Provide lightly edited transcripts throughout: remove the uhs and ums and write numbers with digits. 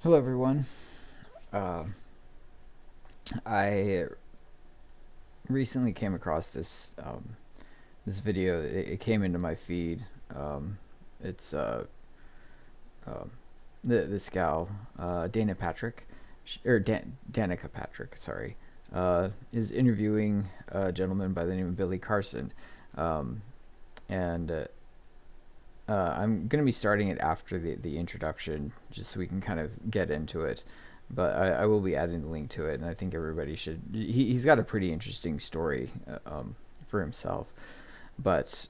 Hello, everyone. Uh, I recently came across this video. It came into my feed. It's um this gal, Dana Patrick, Danica Patrick. Sorry, is interviewing a gentleman by the name of Billy Carson, um, and I'm gonna be starting it after the introduction, just so we can kind of get into it. But I will be adding the link to it, and I think everybody should. He's got a pretty interesting story for himself, but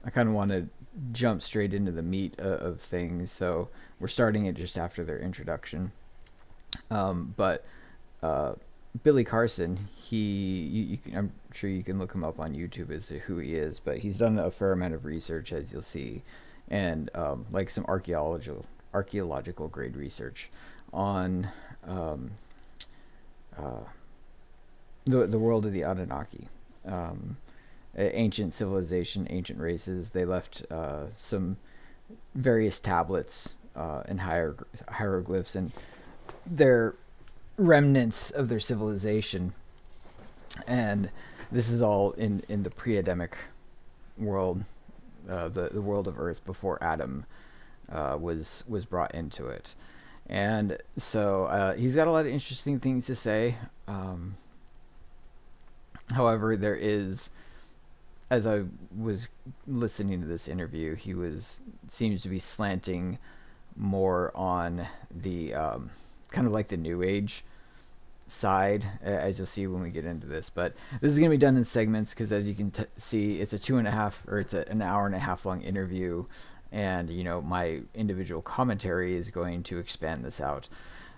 I kind of want to jump straight into the meat of things. So we're starting it just after their introduction. But uh, Billy Carson, I'm sure you can look him up on YouTube as to who he is, but he's done a fair amount of research, as you'll see, and like some archaeological grade research on um, uh, the world of the Anunnaki. Um, Ancient civilization, ancient races. They left some various tablets and hieroglyphs, and they're remnants of their civilization. And this is all in the pre-Adamic world, the world of Earth before Adam was brought into it. And so he's got a lot of interesting things to say. However, there is, as I was listening to this interview, he was seems to be slanting more on the kind of like the New Age side, as you'll see when we get into this. But this is going to be done in segments because, as you can see, it's a 2.5 or it's an hour and a half long interview, and my individual commentary is going to expand this out.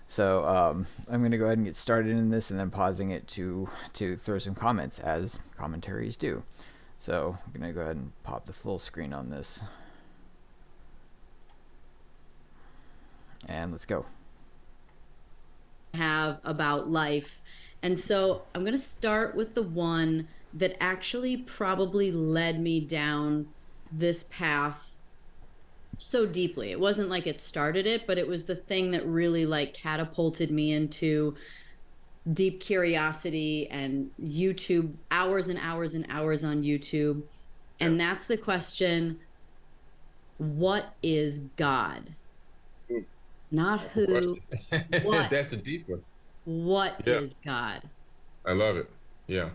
So I'm going to go ahead and get started in this, and then pausing it to throw some comments, as commentaries do. So I'm going to go ahead and pop the full screen on this, and let's go. Have about life. And so I'm going to start with the one that actually probably led me down this path so deeply. It wasn't like it started it, but it was the thing that really like catapulted me into deep curiosity and YouTube, hours and hours and hours on YouTube. Yeah. And that's the question, what is God? Mm, Not Powerful who, question. what? That's a deep one. What Yeah, is God? I love it. Yeah.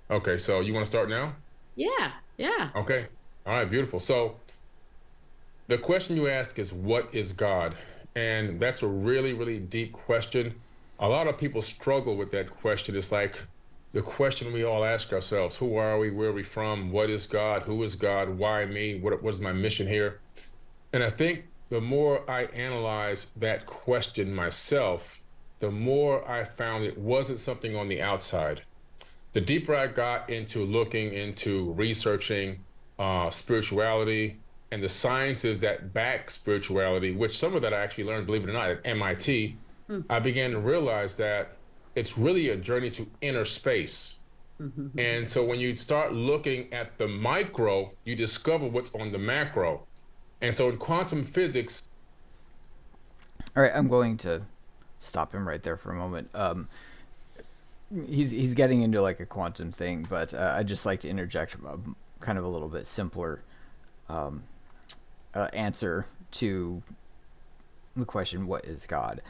Okay, so you want to start now? Yeah, yeah. Okay. All right, beautiful. So the question you ask is, what is God? And that's a really, really deep question. A lot of people struggle with that question. It's like the question we all ask ourselves: who are we? Where are we from? What is God? Who is God? Why me? What is my mission here? And I think the more I analyzed that question myself, the more I found it wasn't something on the outside. The deeper I got into looking into researching spirituality and the sciences that back spirituality, which some of that I actually learned, believe it or not, at MIT, Mm. I began to realize that it's really a journey to inner space. And so when you start looking at the micro, you discover what's on the macro. And so in quantum physics, All right, I'm going to stop him right there for a moment. He's getting into like a quantum thing, but I'd just like to interject kind of a little bit simpler um, answer to the question, what is God?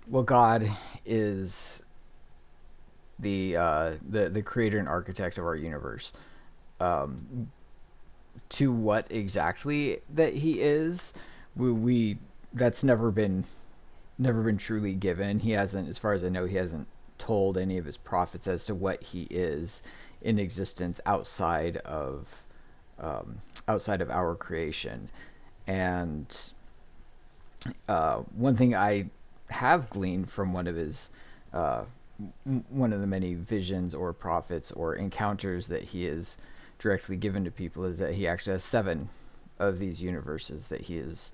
Well, God is the creator and architect of our universe. To what exactly that he is, we that's never been truly given. He hasn't, as far as I know, he hasn't told any of his prophets as to what he is in existence outside of our creation. And one thing I have gleaned from uh, one of the many visions or prophets or encounters that he has directly given to people is that he actually has seven of these universes that he is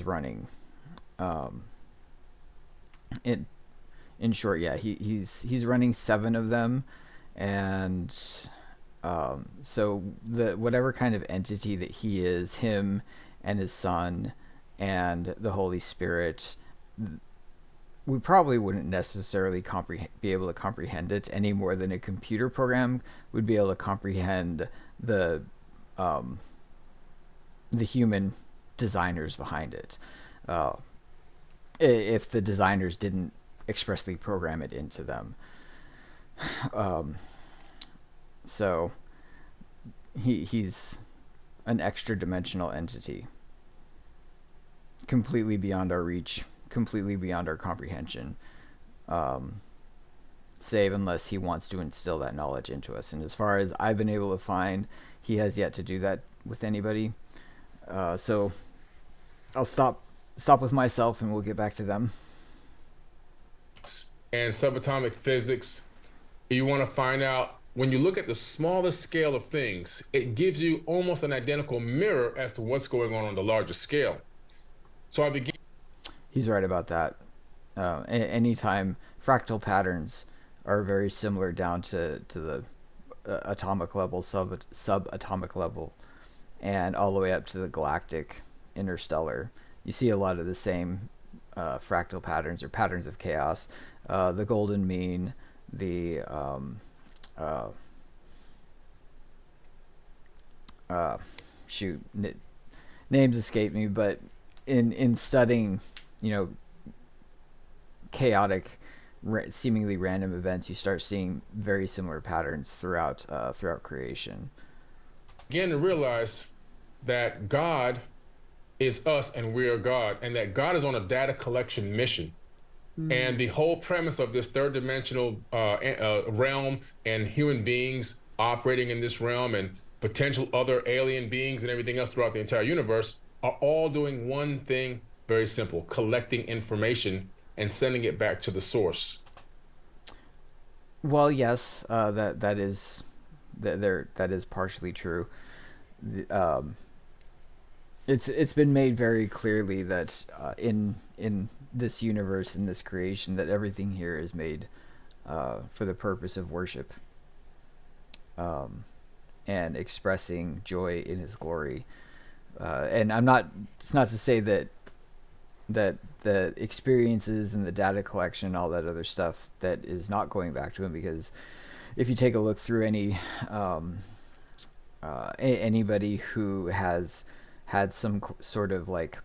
running. Um, in in short, yeah, he's running seven of them, and so the whatever kind of entity that he is, him and his son and the Holy Spirit, we probably wouldn't necessarily be able to comprehend it any more than a computer program would be able to comprehend the human designers behind it, if the designers didn't expressly program it into them. So he's an extra dimensional entity, completely beyond our reach, completely beyond our comprehension, save unless he wants to instill that knowledge into us. And as far as I've been able to find, he has yet to do that with anybody. So I'll stop with myself, and we'll get back to them. And subatomic physics, you want to find out, when you look at the smallest scale of things, it gives you almost an identical mirror as to what's going on the largest scale. So I began. He's right about that. Anytime fractal patterns are very similar down to the atomic level, subatomic level, and all the way up to the galactic, interstellar, you see a lot of the same fractal patterns or patterns of chaos. The golden mean, the names escape me, but in studying, chaotic, seemingly random events, you start seeing very similar patterns throughout creation. Begin to realize that God is us and we are God, and that God is on a data collection mission. And the whole premise of this third dimensional realm and human beings operating in this realm and potential other alien beings and everything else throughout the entire universe are all doing one thing, very simple: collecting information and sending it back to the source. Well, yes, that is partially true. It's been made very clearly that in this universe, in this creation, that everything here is made for the purpose of worship, and expressing joy in His glory. And it's not to say that the experiences and the data collection and all that other stuff that is not going back to Him, because if you take a look through anybody who has had some sort of, like,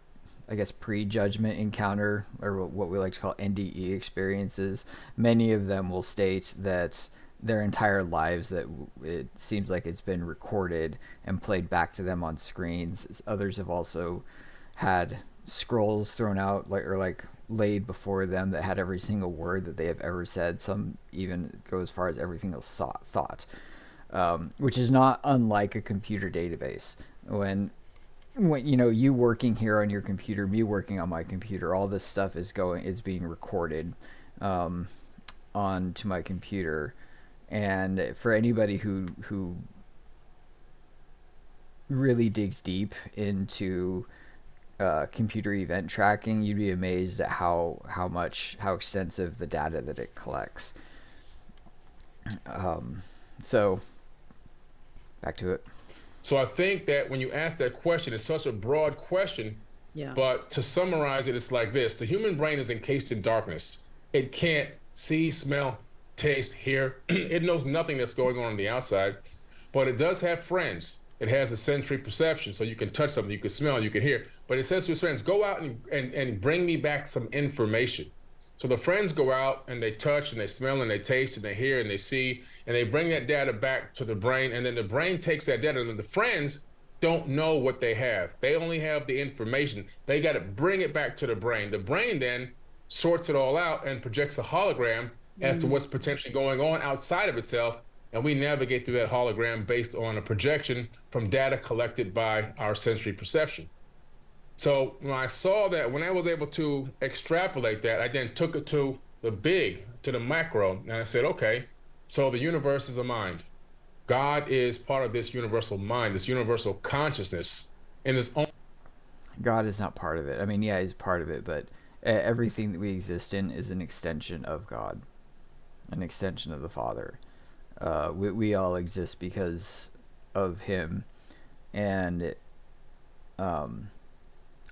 I guess, prejudgment encounter, or what we like to call NDE experiences, many of them will state that their entire lives, that it seems like it's been recorded and played back to them on screens. Others have also had scrolls thrown out, like laid before them, that had every single word that they have ever said. Some even go as far as everything else thought, which is not unlike a computer database. When you working here on your computer, me working on my computer, all this stuff is being recorded onto my computer. And for anybody who really digs deep into computer event tracking, you'd be amazed at how extensive the data that it collects. So back to it. So I think that when you ask that question, it's such a broad question. Yeah. But to summarize it, it's like this: the human brain is encased in darkness. It can't see, smell, taste, hear. It knows nothing that's going on the outside, but it does have friends. It has a sensory perception, so you can touch something, you can smell, you can hear. But it says to its friends, go out and bring me back some information. So the friends go out and they touch and they smell and they taste and they hear and they see, and they bring that data back to the brain, and then the brain takes that data, and then the friends don't know what they have. They only have the information. They got to bring it back to the brain. The brain then sorts it all out and projects a hologram as to what's potentially going on outside of itself, and we navigate through that hologram based on a projection from data collected by our sensory perception. So when I saw that, when I was able to extrapolate that, I then took it to the macro, and I said, okay, so the universe is a mind. God is part of this universal mind, this universal consciousness, in His own. God is not part of it. I mean, yeah, He's part of it, but everything that we exist in is an extension of God, an extension of the Father. We all exist because of Him, and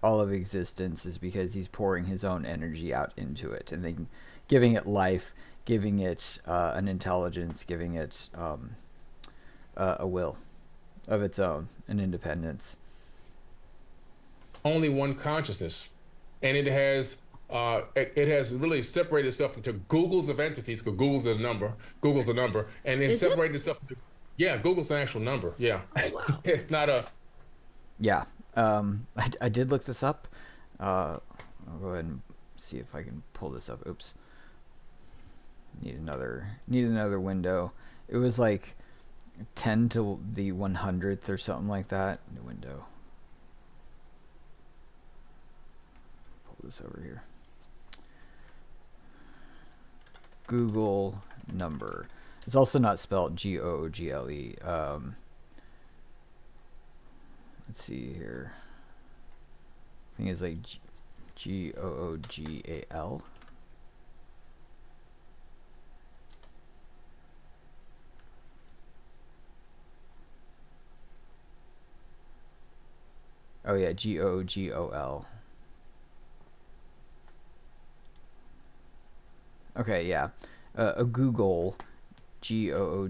all of existence is because he's pouring his own energy out into it, and then giving it life, giving it an intelligence, giving it a will of its own, an independence. Only one consciousness, and it has really separated itself into Googles of entities, because Google's a number, and it's Is it? separated itself into, yeah, Google's an actual number. Yeah. Oh, wow. It's not a, Yeah. I did look this up. I'll go ahead and see if I can pull this up. Oops. Need another window. It was like 10 to the 100th or something like that. New window. Pull this over here. Google number. It's also not spelled Google. Let's see here. I think it's like Googal. Oh yeah, Googol. Okay, yeah. A Google, Googol,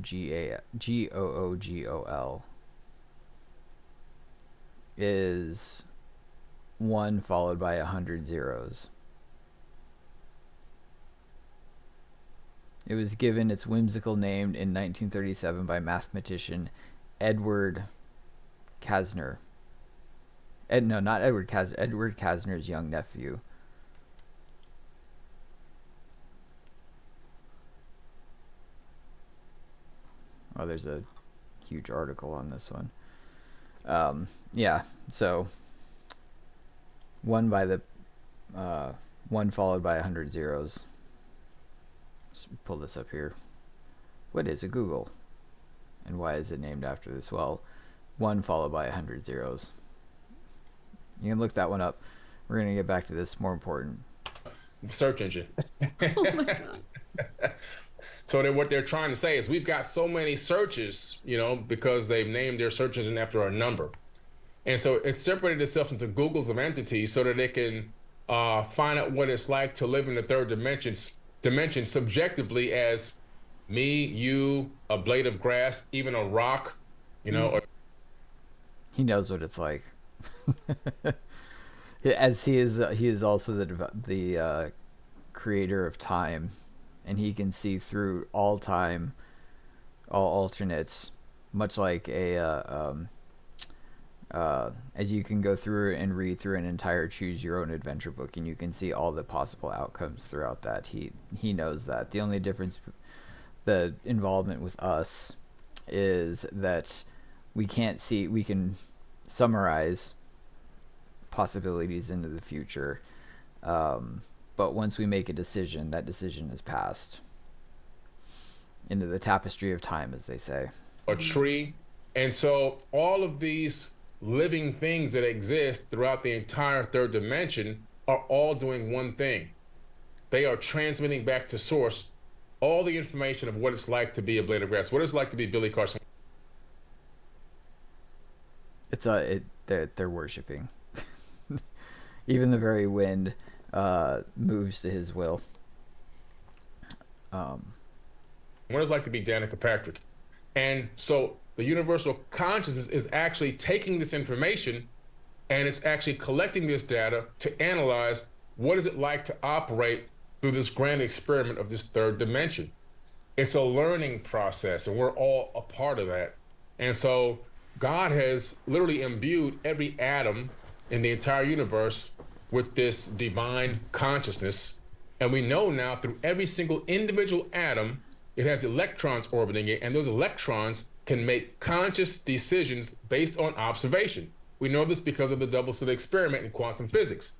is 1 followed by 100 zeros. It was given its whimsical name in 1937 by mathematician Edward Kasner. No, not Edward Kasner. Edward Kasner's young nephew. Oh, there's a huge article on this one. Yeah, so 1 by the 1 followed by 100 zeros. Let's pull this up here. What is a Google, and why is it named after this? Well, 1 followed by 100 zeros. You can look that one up. We're gonna get back to this. More important. search engine. Oh my God. So that what they're trying to say is we've got so many searches, because they've named their search engine after a number. And so it's separated itself into Googles of entities so that it can find out what it's like to live in the third dimension subjectively as me, you, a blade of grass, even a rock, He knows what it's like. As he is also the creator of time, and he can see through all time, all alternates, much like as you can go through and read through an entire choose your own adventure book, and you can see all the possible outcomes throughout that. He knows that. The only difference, the involvement with us, is that we can summarize possibilities into the future, but once we make a decision, that decision is passed into the tapestry of time, as they say. A tree. And so all of these living things that exist throughout the entire third dimension are all doing one thing. They are transmitting back to source all the information of what it's like to be a blade of grass, what it's like to be Billy Carson. They're worshiping. Even the very wind moves to his will. What it's like to be Danica Patrick. And so the universal consciousness is actually taking this information and it's actually collecting this data to analyze what is it like to operate through this grand experiment of this third dimension. It's a learning process, and we're all a part of that. And so God has literally imbued every atom in the entire universe with this divine consciousness. And we know now through every single individual atom, it has electrons orbiting it, and those electrons can make conscious decisions based on observation. We know this because of the double slit experiment in quantum physics.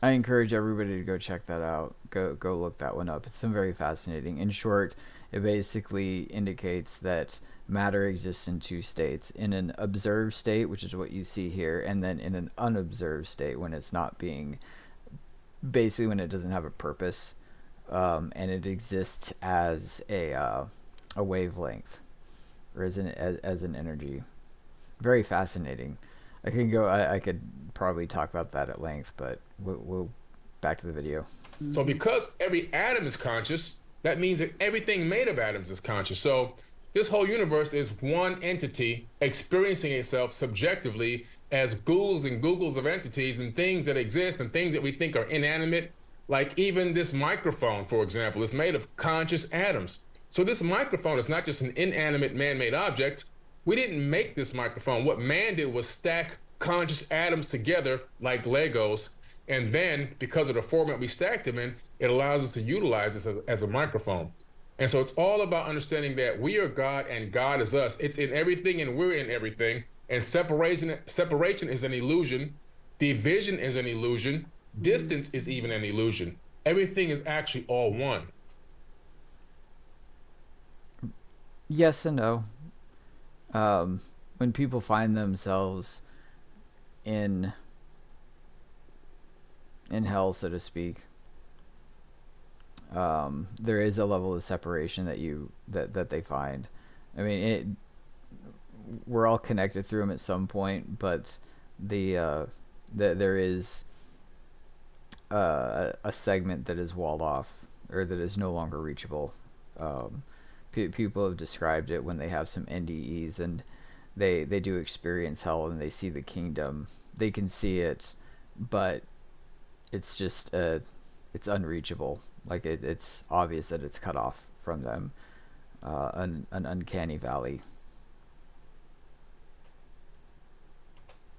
I encourage everybody to go check that out. Go look that one up. It's very fascinating. In short, it basically indicates that matter exists in 2 states: in an observed state, which is what you see here, and then in an unobserved state, when it's not being, basically when it doesn't have a purpose, and it exists as a wavelength, or as an energy. Very fascinating. I can go. I could probably talk about that at length, but we'll back to the video. So Mm-hmm. because every atom is conscious, that means that everything made of atoms is conscious. So this whole universe is one entity experiencing itself subjectively as ghouls and googles of entities and things that exist and things that we think are inanimate. Like even this microphone, for example, is made of conscious atoms. So this microphone is not just an inanimate man-made object. We didn't make this microphone. What man did was stack conscious atoms together like Legos, and then, because of the format we stacked them in, it allows us to utilize this as a microphone. And so it's all about understanding that we are God and God is us. It's in everything and we're in everything. And separation is an illusion. Division is an illusion. Distance is even an illusion. Everything is actually all one. Yes and no. When people find themselves in hell, so to speak, there is a level of separation that they find. I mean, we're all connected through them at some point, but there is a segment that is walled off or that is no longer reachable. People have described it when they have some NDEs and they do experience hell and they see the kingdom. They can see it, but it's just it's unreachable. Like it's obvious that it's cut off from them. An uncanny valley.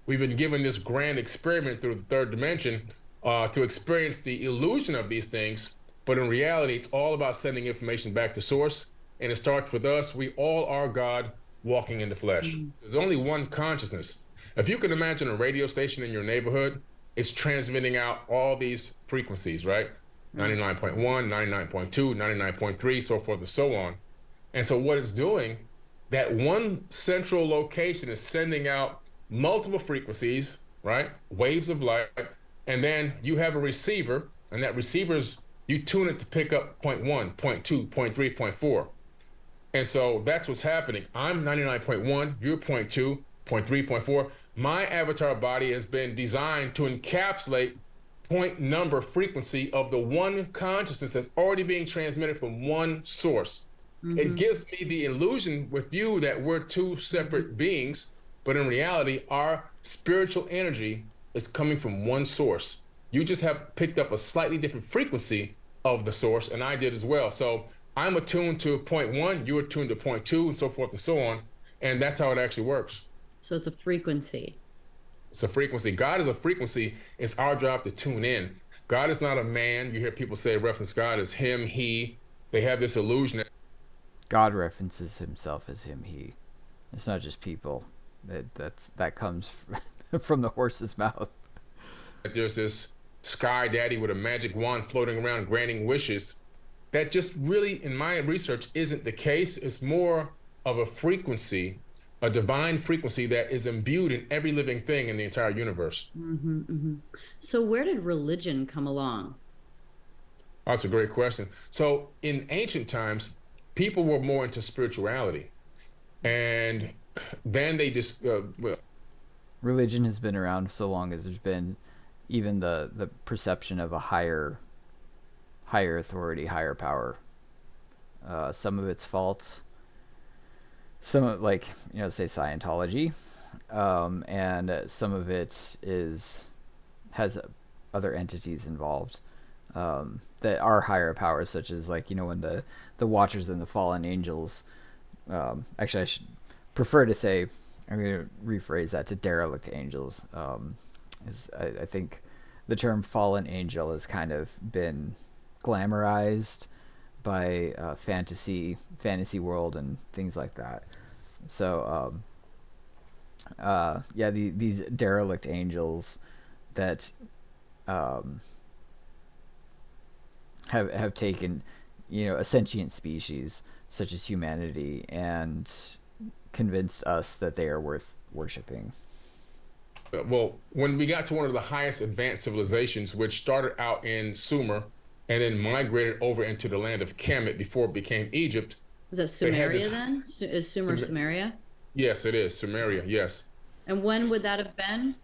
We've been given this grand experiment through the third dimension to experience the illusion of these things. But in reality, it's all about sending information back to source. And it starts with us. We all are God walking in the flesh. There's only one consciousness. If you can imagine a radio station in your neighborhood, it's transmitting out all these frequencies, right? 99.1, 99.2, 99.3, so forth and so on. And so what it's doing, that one central location is sending out multiple frequencies, right? Waves of light. And then you have a receiver, and that receiver's, you tune it to pick up point 1, point 2, point 3, point 4. And so that's what's happening. I'm 99.1, you're point 2, point 3, point 4. My avatar body has been designed to encapsulate point number frequency of the one consciousness that's already being transmitted from one source. It gives me the illusion with you that we're two separate beings, but in reality, our spiritual energy is coming from one source. You just have picked up a slightly different frequency of the source, and I did as well. So I'm attuned to point 1, you're attuned to point 2, and so forth and so on. And that's how it actually works. So it's a frequency. It's a frequency. God is a frequency. It's our job to tune in. God is not a man. You hear people say reference God as him, he. They have this illusion. God references himself as him, he. It's not just people. That comes from the horse's mouth. There's this sky daddy with a magic wand floating around granting wishes. That just really, in my research, isn't the case. It's more of a frequency, a divine frequency that is imbued in every living thing in the entire universe. So where did religion come along? That's a great question. So in ancient times, people were more into spirituality. And then they just, Religion has been around so long as there's been even the perception of a higher authority, higher power. Some of it's false. Some of, like, say Scientology, and some of it has other entities involved that are higher powers, such as when the Watchers and the fallen angels. Actually, I should prefer to say, I'm going to rephrase that to derelict angels. I think the term fallen angel has kind of been glamorized by fantasy world and things like that. So these derelict angels that have taken a sentient species such as humanity and convinced us that they are worth worshiping. Well, when we got to one of the highest advanced civilizations, which started out in Sumer and then migrated over into the land of Kemet before it became Egypt. Was that Sumeria then? Is Sumer Sumeria? Yes, it is. Sumeria, yes. And when would that have been?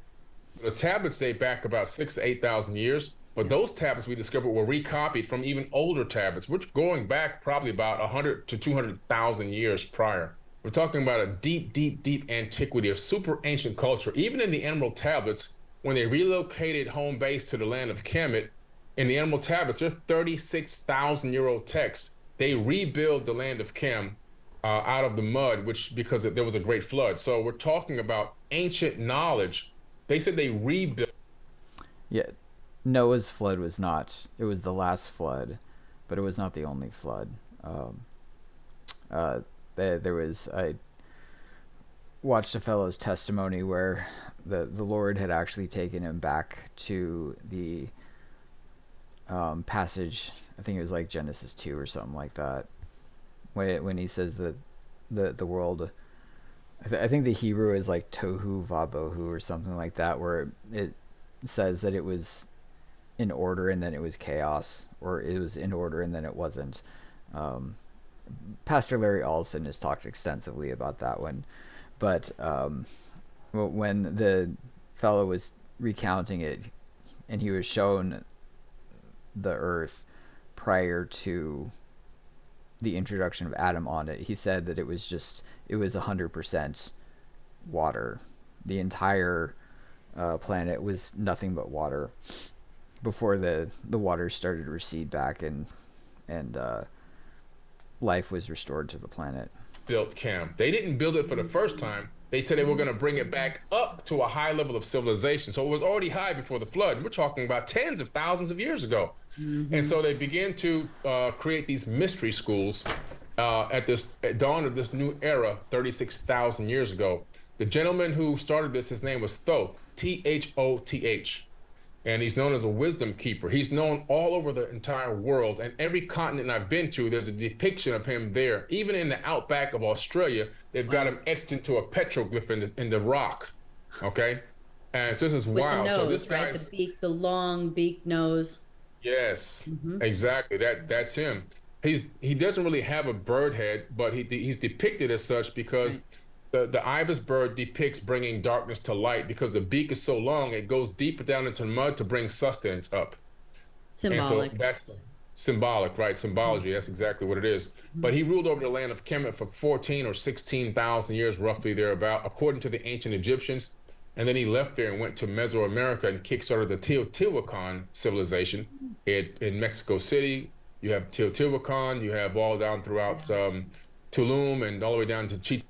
The tablets date back about 6 to 8 thousand years, but Yeah. those tablets we discovered were recopied from even older tablets, which going back probably about 100 to 200,000 years prior. We're talking about a deep, deep, deep antiquity of super ancient culture. Even in the Emerald tablets, when they relocated home base to the land of Kemet, in the Emerald tablets, they're 36,000-year-old texts. They rebuild the land of Kem out of the mud, which because there was a great flood. So we're talking about ancient knowledge. They said they rebuilt. Yeah, Noah's flood was not. It was the last flood, but it was not the only flood. Um, there was. I watched a fellow's testimony where the Lord had actually taken him back to the passage. I think it was like Genesis 2 or something like that, when he says that the world. I think the Hebrew is like tohu vabohu or something like that, where it says that it was in order and then it was chaos, or it was in order and then it wasn't. Um, Pastor Larry Allison has talked extensively about that one, but when the fellow was recounting it, and he was shown the earth prior to the introduction of Adam on it, he said that it was 100% water. The entire planet was nothing but water before the waters started to recede back, and life was restored to the planet. Built Cam. They didn't build it for the first time. They said they were going to bring it back up to a high level of civilization. So it was already high before the flood. We're talking about tens of thousands of years ago. And so they began to create these mystery schools at dawn of this new era, 36,000 years ago. The gentleman who started this, his name was Thoth, Thoth. And he's known as a wisdom keeper. He's known all over the entire world, and every continent I've been to, there's a depiction of him there. Even in the outback of Australia, they've got him etched into a petroglyph in the rock. Okay, and so this is With the wild. So this nose, right? guy's The beak, the long beak nose. yes, Mm-hmm. exactly. That's him. He doesn't really have a bird head, but he's depicted as such because Right. the ibis bird depicts bringing darkness to light because the beak is so long it goes deeper down into the mud to bring sustenance up. And so Symbolic. that's symbolic, right? Symbology. That's exactly what it is. Mm-hmm. But he ruled over the land of Kemet for 14 or 16,000 years, roughly thereabout, according to the ancient Egyptians. And then he left there and went to Mesoamerica and kickstarted the Teotihuacan civilization in Mexico City. You have Teotihuacan. You have all down throughout Tulum and all the way down to Chichen.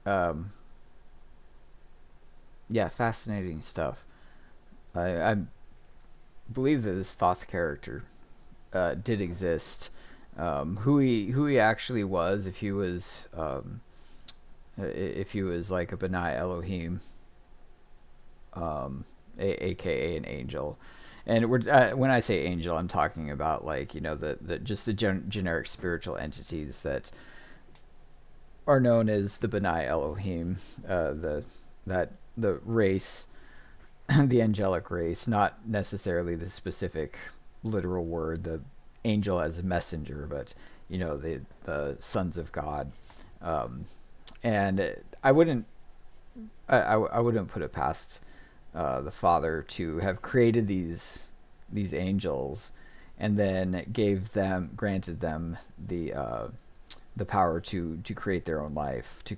Um, yeah, fascinating stuff. I believe that this Thoth character did exist. Who he actually was, if he was like a Benai Elohim, aka an angel. And when I say angel, I'm talking about like the just the generic spiritual entities that are known as the Benai Elohim, the race, the angelic race, not necessarily the specific literal word, the angel as a messenger, but the sons of God. And I wouldn't put it past the Father to have created these angels, and then granted them the power to create their own life, to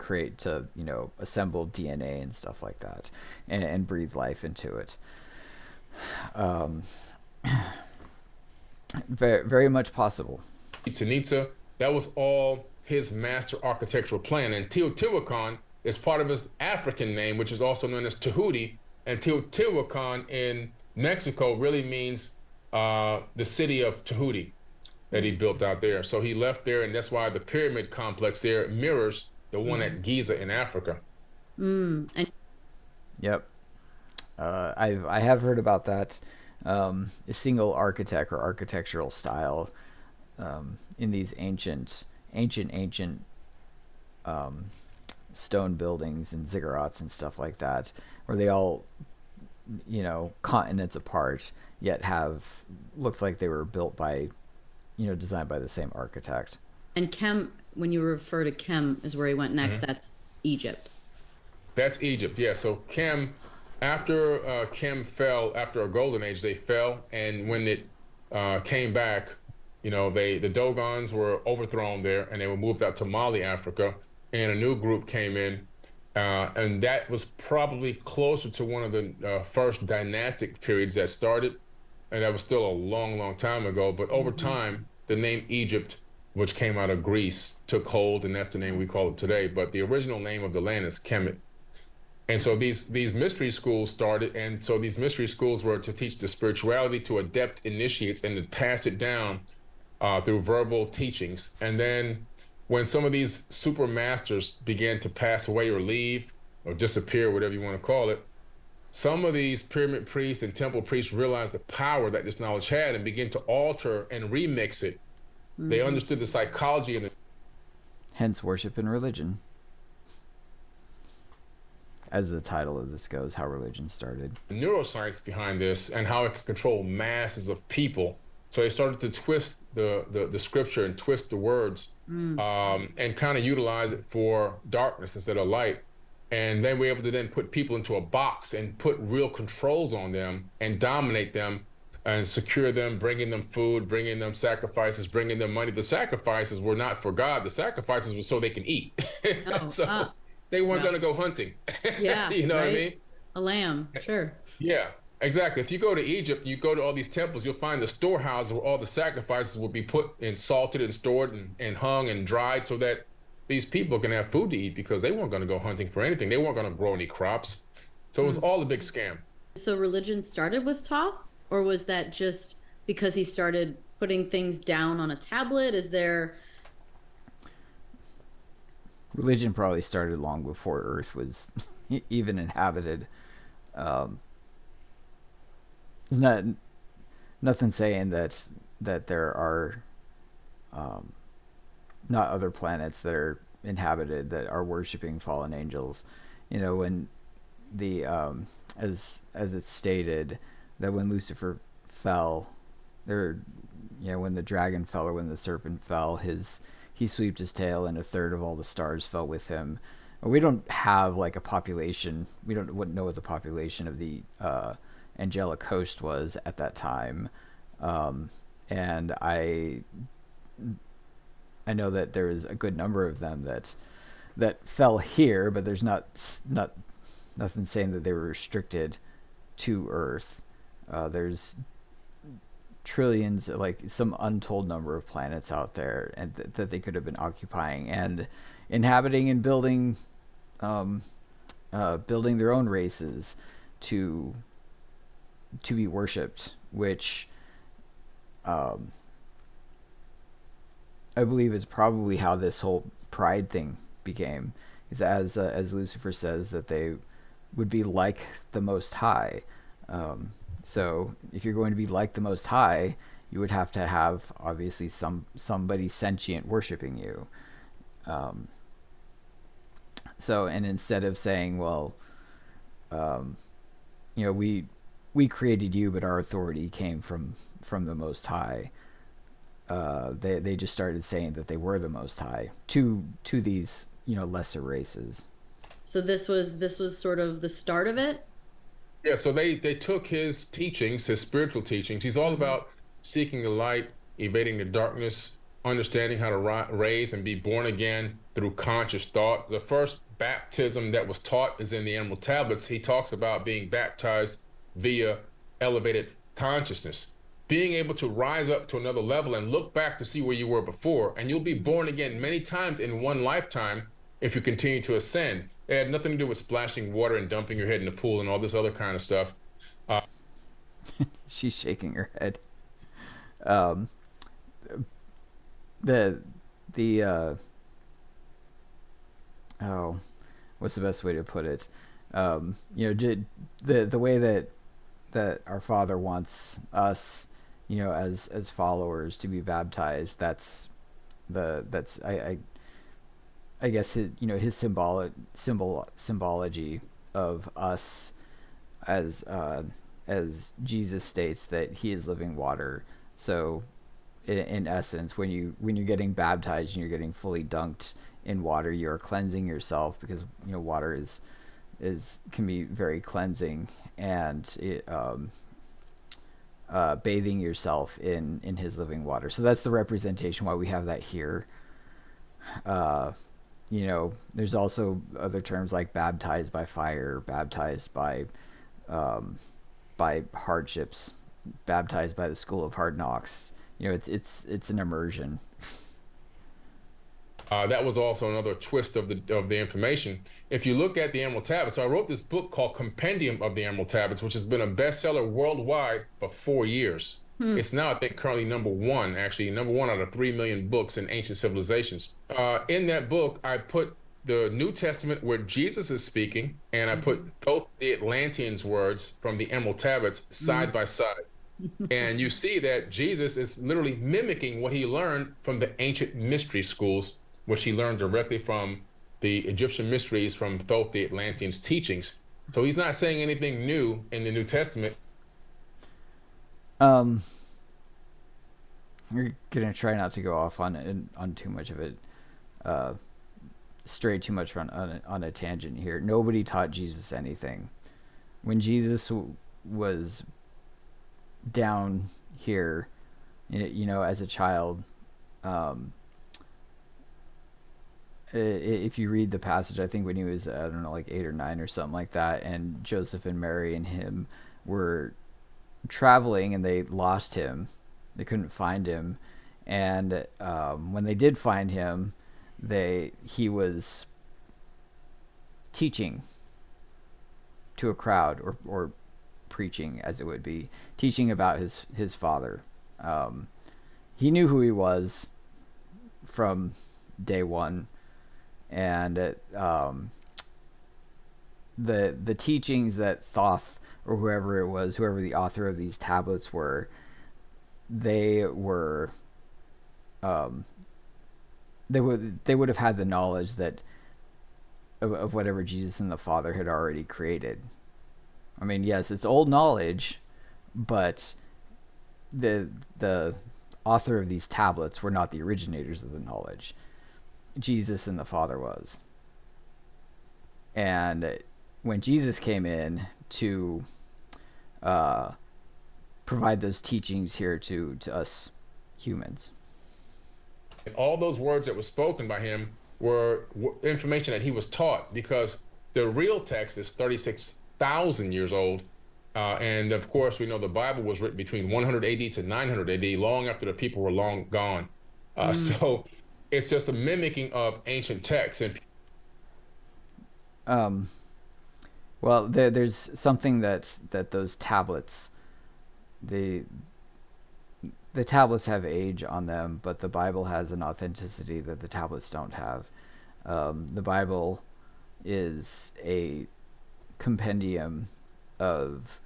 assemble DNA and stuff like that, and breathe life into it. Very, very much possible. Chichen Itza. That was all his master architectural plan. And Teotihuacan is part of his African name, which is also known as Tehuti. And Teotihuacan in Mexico really means the city of Tehuti that he built out there. So he left there, and that's why the pyramid complex there mirrors the one at Giza in Africa. And Yep. I have heard about that. A single architect or architectural style in these ancient stone buildings and ziggurats and stuff like that, where they all, continents apart, yet looks like they were built by, designed by the same architect. Kem, when you refer to Kem, is where he went next. Mm-hmm. That's Egypt. That's Egypt. Yeah. So Kim, after Kim fell, after a golden age, they fell, and when it came back, the Dogons were overthrown there, and they were moved out to Mali, Africa, and a new group came in, and that was probably closer to one of the first dynastic periods that started, and that was still a long, long time ago. But over Mm-hmm. time, the name Egypt, which came out of Greece, took hold, and that's the name we call it today. But the original name of the land is Kemet. And so these mystery schools started, and so these mystery schools were to teach the spirituality to adept initiates and to pass it down through verbal teachings. And then when some of these super masters began to pass away or leave or disappear, whatever you want to call it, some of these pyramid priests and temple priests realized the power that this knowledge had and began to alter and remix it. They Mm-hmm. understood the psychology and the Hence, worship and religion, as the title of this goes, how religion started. neuroscience behind this and how it can control masses of people. So they started to twist the scripture and twist the words, Mm. and kind of utilize it for darkness instead of light. And then we're able to then put people into a box and put real controls on them and dominate them and secure them, bringing them food, bringing them sacrifices, bringing them money. The sacrifices were not for God. The sacrifices were so they can eat. Oh, So they weren't well, going to go hunting. yeah, You know what I right. mean? A lamb, sure. Yeah, exactly. If you go to Egypt, you go to all these temples, you'll find the storehouses where all the sacrifices will be put and salted and stored and hung and dried so that these people can have food to eat because they weren't going to go hunting for anything. They weren't going to grow any crops. So it was Mm. all a big scam. So religion started with Thoth, or was that just because he started putting things down on a tablet? Is there? Religion probably started long before Earth was even inhabited. Um, there's nothing saying that there are um, not other planets that are inhabited that are worshiping fallen angels. When the as it's stated that when Lucifer fell, or when the dragon fell or when the serpent fell, he swept his tail and a third of all the stars fell with him. We don't have like a population. We wouldn't know what the population of the angelic host was at that time, and I know that there is a good number of them that fell here, but there's not nothing saying that they were restricted to Earth. There's trillions, like some untold number of planets out there, and that they could have been occupying and inhabiting and building their own races to be worshipped, which um, I believe is probably how this whole pride thing became. Is as Lucifer says that they would be like the Most High. So if you're going to be like the Most High, you would have to have obviously somebody sentient worshiping you. Um, and instead of saying, well, um, we created you, but our authority came from the Most High. They just started saying that they were the Most High to these lesser races. So this was sort of the start of it. Yeah, so they took his teachings, his spiritual teachings. He's all Mm-hmm. about seeking the light, evading the darkness, understanding how to raise and be born again through conscious thought. The first baptism that was taught is in the Emerald Tablets. He talks about being baptized via elevated consciousness, being able to rise up to another level and look back to see where you were before. And you'll be born again many times in one lifetime if you continue to ascend. It had nothing to do with splashing water and dumping your head in the pool and all this other kind of stuff. Uh, She's shaking her head. Um, the oh, what's the best way to put it? The way that our Father wants us, as followers to be baptized. That's I guess his symbology of us as Jesus states that he is living water. So in essence, when you're getting baptized and you're getting fully dunked in water, you're cleansing yourself because water is can be very cleansing, and bathing yourself in his living water. So that's the representation why we have that here. There's also other terms like baptized by fire, baptized by hardships, baptized by the school of hard knocks. It's an immersion. That was also another twist of the information. If you look at the Emerald Tablets, so I wrote this book called Compendium of the Emerald Tablets, which has been a bestseller worldwide for 4 years. It's now, I think, currently number one out of 3 million books in ancient civilizations. In that book, I put the New Testament where Jesus is speaking, and I put both the Atlanteans' words from the Emerald Tablets side by side. And you see that Jesus is literally mimicking what he learned from the ancient mystery schools, which he learned directly from the Egyptian mysteries from both the Atlanteans' teachings. So he's not saying anything new in the New Testament. We're gonna try not to go off on too much of it, stray too much on a tangent here. Nobody taught Jesus anything. When Jesus was down here, as a child, if you read the passage, I think when he was, I don't know, like 8 or 9 or something like that, and Joseph and Mary and him were traveling and they lost him. They couldn't find him, and when they did find him, he was teaching to a crowd, or preaching, as it would be, teaching about his father. He knew who he was from day one, and the teachings that Thoth, or whoever the author of these tablets were, they would have had the knowledge that of whatever Jesus and the Father had already created. I mean, yes, it's old knowledge, but the author of these tablets were not the originators of the knowledge. Jesus and the Father was. And when Jesus came in to provide those teachings here to us humans, all those words that were spoken by him were information that he was taught, because the real text is 36,000 years old. And of course, we know the Bible was written between 100 AD to 900 AD, long after the people were long gone. So it's just a mimicking of ancient texts. And well, there's something that those tablets, the tablets have age on them, but the Bible has an authenticity that the tablets don't have. The Bible is a compendium of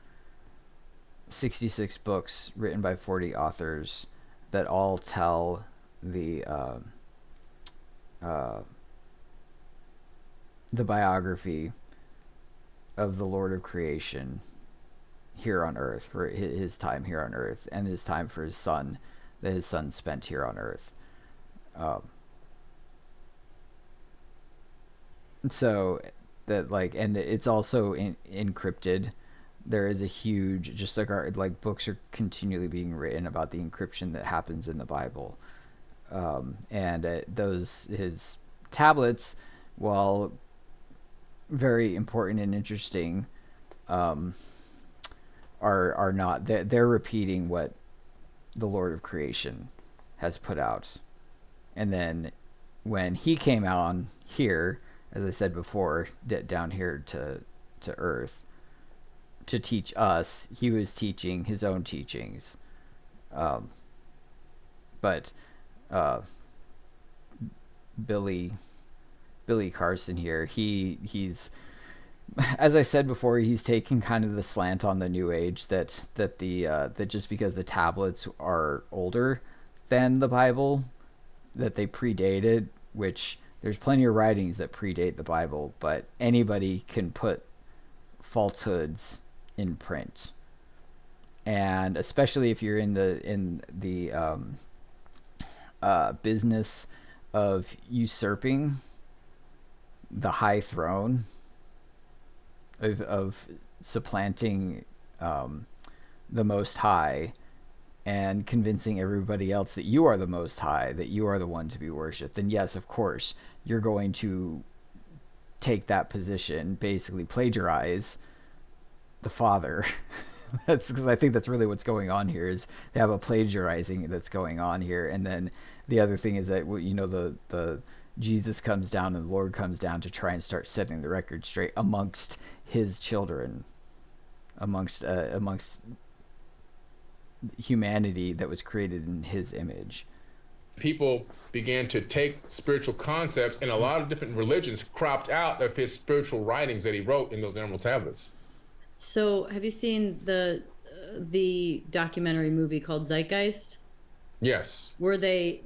66 books written by 40 authors that all tell the biography of the Lord of creation here on earth, for his time here on earth, and his time for his son, that his son spent here on earth. So that, like, and it's also encrypted. There is a huge, just like books are continually being written about the encryption that happens in the Bible. And his tablets, while very important and interesting, are not. They're repeating what the Lord of creation has put out. And then when he came out on here, as I said before, down here to earth to teach us, he was teaching his own teachings. But Billy Carson here, he's, as I said before, he's taking kind of the slant on the New Age that just because the tablets are older than the Bible, that they predated, which there's plenty of writings that predate the Bible, but anybody can put falsehoods in print. And especially if you're in the business of usurping the high throne of supplanting the Most High and convincing everybody else that you are the Most High, that you are the one to be worshipped, then yes, of course, you're going to take that position, basically plagiarize the Father. That's because I think that's really what's going on here, is they have a plagiarizing that's going on here. And then the other thing is that, you know, the Jesus comes down and the Lord comes down to try and start setting the record straight amongst his children, amongst humanity that was created in his image. People began to take spiritual concepts, and a lot of different religions cropped out of his spiritual writings that he wrote in those emerald tablets. So, have you seen the documentary movie called Zeitgeist? Yes. Where they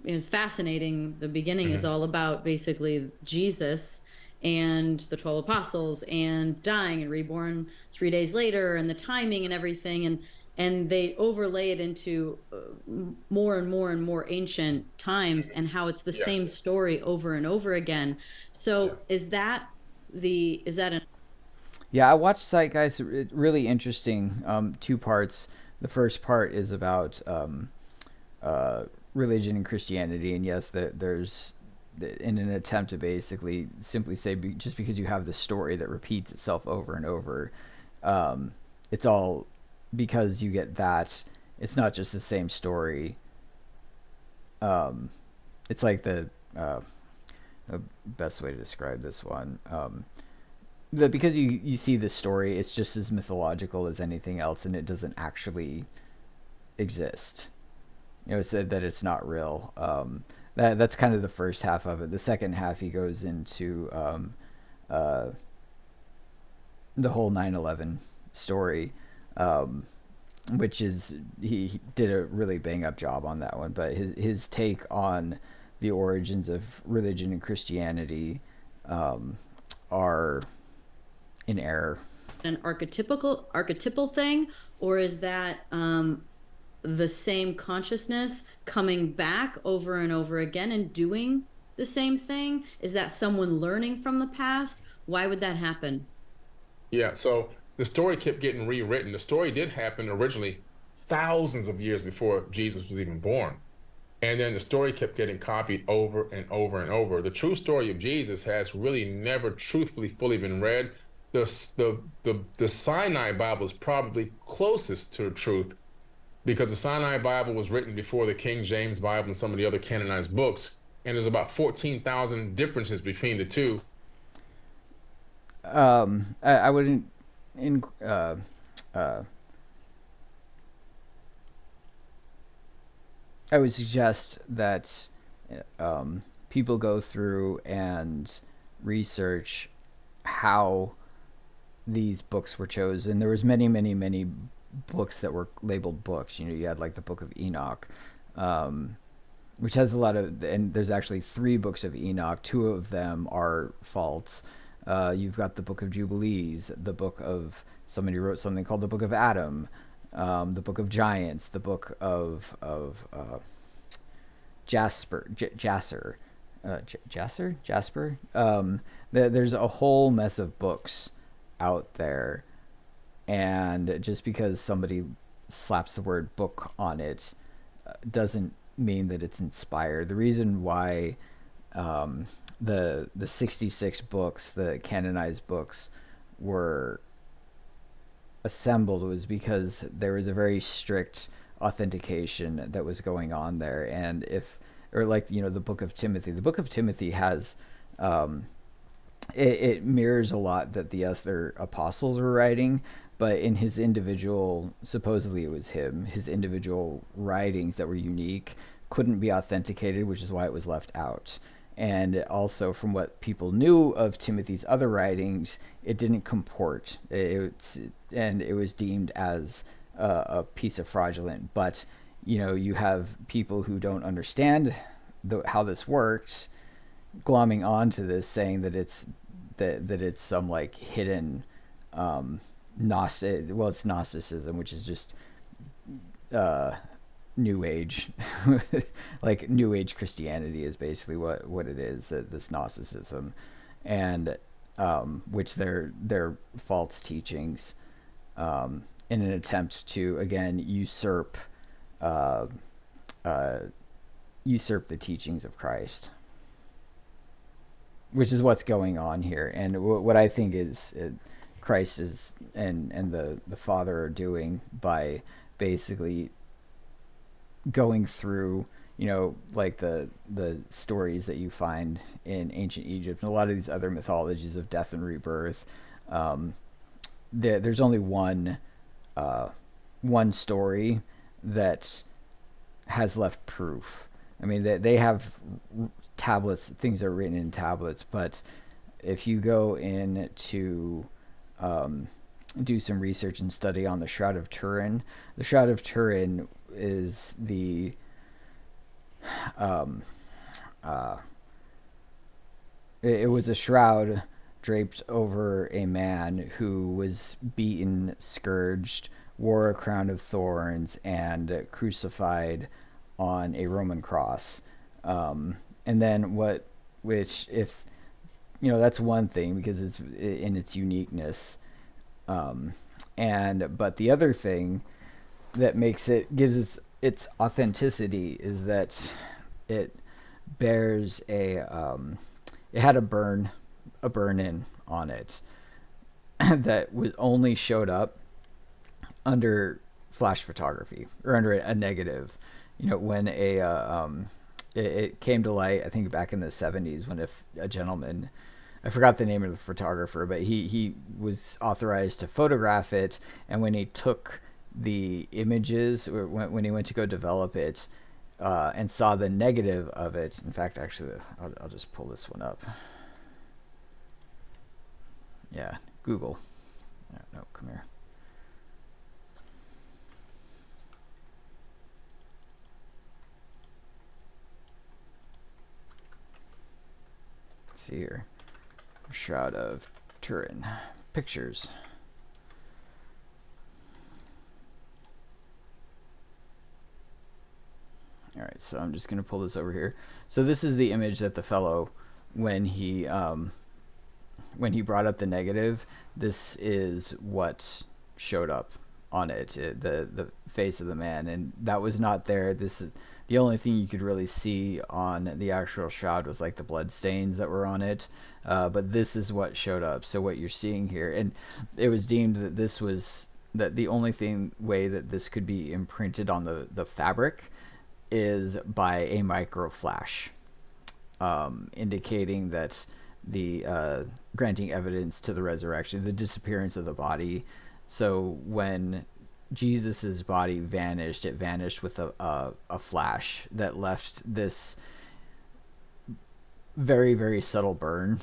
it's fascinating. The beginning is all about basically Jesus and the 12 apostles and dying and reborn 3 days later, and the timing and everything, and they overlay it into more and more and more ancient times, and how it's the same story over and over again. So is that an Yeah, I watched Zeitgeist. Really interesting. 2 parts. The first part is about religion and Christianity, and yes, there's in an attempt to basically simply say, just because you have the story that repeats itself over and over, it's all because you get that. It's not just the same story. It's like the best way to describe this one. Because you see the story, it's just as mythological as anything else, and it doesn't actually exist. You know, it's that it's not real. That's kind of the first half of it. The second half, he goes into the whole 9/11 story, which is he did a really bang up job on that one. But his take on the origins of religion and Christianity are in error. an archetypal thing, or is that the same consciousness coming back over and over again and doing the same thing? Is that someone learning from the past? Why would that happen? Yeah, so the story kept getting rewritten. The story did happen originally thousands of years before Jesus was even born. And then the story kept getting copied over and over and over. The true story of Jesus has really never truthfully fully been read. The Sinai Bible is probably closest to the truth, because the Sinai Bible was written before the King James Bible and some of the other canonized books. And there's about 14,000 differences between the two. I wouldn't I would suggest that people go through and research how these books were chosen. There was many books that were labeled books. You know, you had like the Book of Enoch, which has a lot of, and there's actually 3 books of Enoch. 2 of them are false. You've got the Book of Jubilees, the book of, somebody wrote something called the Book of Adam, the Book of Giants, the Book of Jasper. There's a whole mess of books out there, and just because somebody slaps the word book on it doesn't mean that it's inspired. The reason why the 66 books, the canonized books, were assembled was because there was a very strict authentication that was going on there. And the Book of Timothy has it mirrors a lot that the other apostles were writing, but in his individual, supposedly it was his individual writings that were unique couldn't be authenticated, which is why it was left out. And also, from what people knew of Timothy's other writings, it didn't comport. And it was deemed as a piece of fraudulent. But you have people who don't understand how this works, glomming onto this, saying that it's some like hidden it's Gnosticism, which is just New Age, like New Age Christianity is basically what it is, this Gnosticism. And which they're false teachings, in an attempt to again uh, uh, usurp the teachings of Christ, which is what's going on here. And what I think is Christ is and the Father are doing by basically going through, like the stories that you find in ancient Egypt and a lot of these other mythologies of death and rebirth. There's only one story that has left proof. I mean, they have tablets, things are written in tablets, but if you go in to do some research and study on the Shroud of Turin, the Shroud of Turin is it was a shroud draped over a man who was beaten, scourged, wore a crown of thorns, and crucified on a Roman cross. And then which if, that's one thing because it's in its uniqueness. But the other thing that gives its authenticity is that it bears it had a burn in on it that only showed up under flash photography or under a negative. When it came to light, I think back in the 70s, when a gentleman, I forgot the name of the photographer, but he was authorized to photograph it, and when he took the images, or when he went to go develop it, and saw the negative of it. In fact, actually, I'll just pull this one up. Yeah, Google. No, come here. Let's see here. Shroud of Turin. Pictures. All right, so I'm just going to pull this over here. So this is the image that the fellow, when he brought up the negative, this is what showed up on it, the face of the man, and that was not there. This is the only thing you could really see on the actual shroud was like the blood stains that were on it, but this is what showed up. So what you're seeing here, and it was deemed that the only way that this could be imprinted on the fabric is by a micro flash, indicating that the granting evidence to the resurrection, the disappearance of the body. So when Jesus's body vanished, it vanished with a flash that left this very, very subtle burn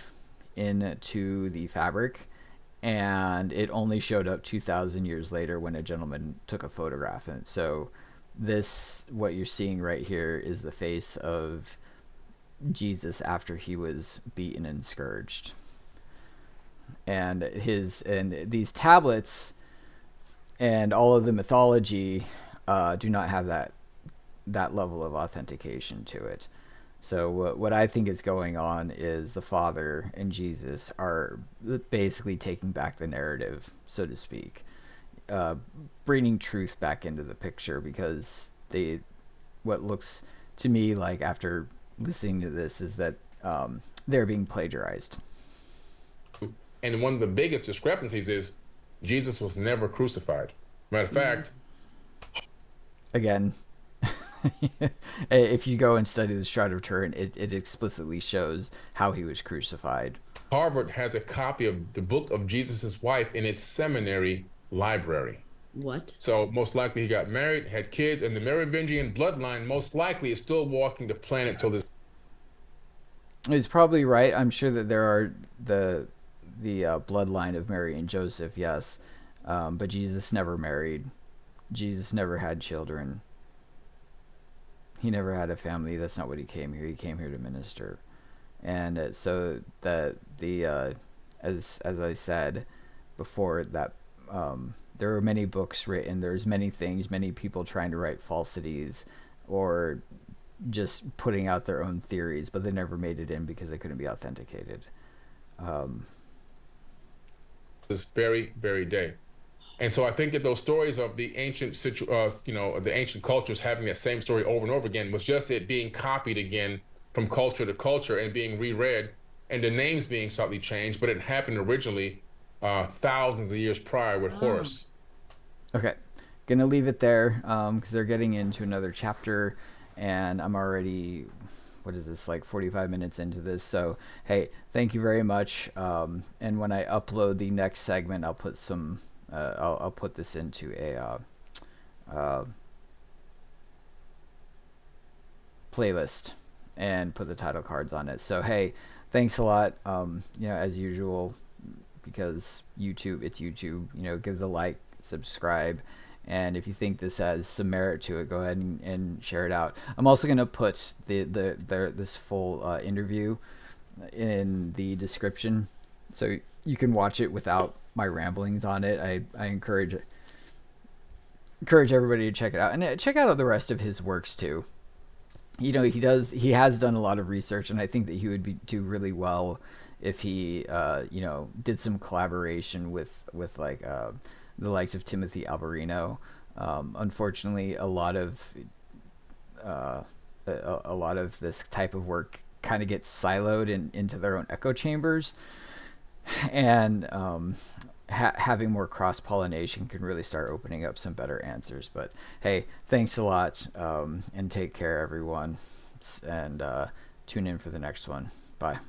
into the fabric, and it only showed up 2,000 years later when a gentleman took a photograph. And so what you're seeing right here is the face of Jesus after he was beaten and scourged. And these tablets and all of the mythology do not have that level of authentication to it. So what I think is going on is the Father and Jesus are basically taking back the narrative, so to speak, bringing truth back into the picture, because what looks to me like, after listening to this, is that they're being plagiarized. And one of the biggest discrepancies is Jesus was never crucified. Matter of fact, again, if you go and study the Shroud of Turin, it explicitly shows how he was crucified. Harvard has a copy of the book of Jesus's wife in its seminary library. What? So most likely he got married, had kids, and the Merovingian bloodline most likely is still walking the planet till this. He's probably right. I'm sure that there are the bloodline of Mary and Joseph, yes, but Jesus never married. Jesus never had children. He never had a family. That's not what he came here. He came here to minister. And so as I said before, that there were many books written. There's many things, many people trying to write falsities or just putting out their own theories, but they never made it in because they couldn't be authenticated. this very, very day. And so I think that those stories of the the ancient cultures having that same story over and over again was just it being copied again from culture to culture and being reread, and the names being slightly changed, but it happened originally thousands of years prior with Ah. Horus. Okay, gonna leave it there because they're getting into another chapter, and I'm already, what is this, like 45 minutes into this. So hey, thank you very much. And when I upload the next segment, I'll put some. I'll put this into a uh, playlist and put the title cards on it. So hey, thanks a lot. As usual, because YouTube, it's YouTube. Give the like, subscribe, and if you think this has some merit to it, go ahead and share it out. I'm also gonna put this full interview in the description, so you can watch it without my ramblings on it. I encourage everybody to check it out, and check out the rest of his works too. He has done a lot of research, and I think that he would do really well if he did some collaboration with like the likes of Timothy Alberino. Unfortunately, a lot of this type of work kind of gets siloed into their own echo chambers, and having more cross pollination can really start opening up some better answers. But hey, thanks a lot, and take care, everyone, and tune in for the next one. Bye.